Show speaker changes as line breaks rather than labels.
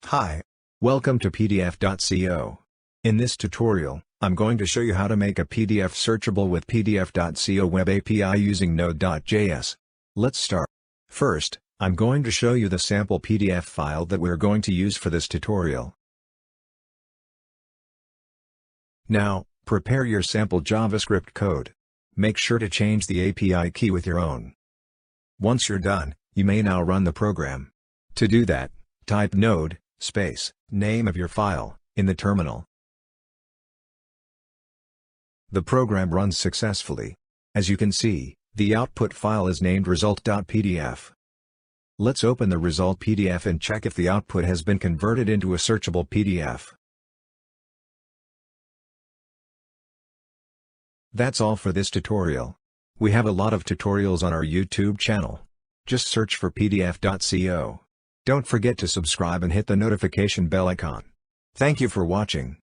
Hi. Welcome to PDF.co. In this tutorial, I'm going to show you how to make a PDF searchable with PDF.co web API using Node.js. Let's start. First, I'm going to show you the sample PDF file that we're going to use for this tutorial. Now, prepare your sample JavaScript code. Make sure to change the API key with your own. Once you're done, you may now run the program. To do that, type node, name of your file, in the terminal. The program runs successfully. As you can see, the output file is named result.pdf. Let's open the result PDF and check if the output has been converted into a searchable PDF. That's all for this tutorial. We have a lot of tutorials on our YouTube channel. Just search for PDF.co. Don't forget to subscribe and hit the notification bell icon. Thank you for watching.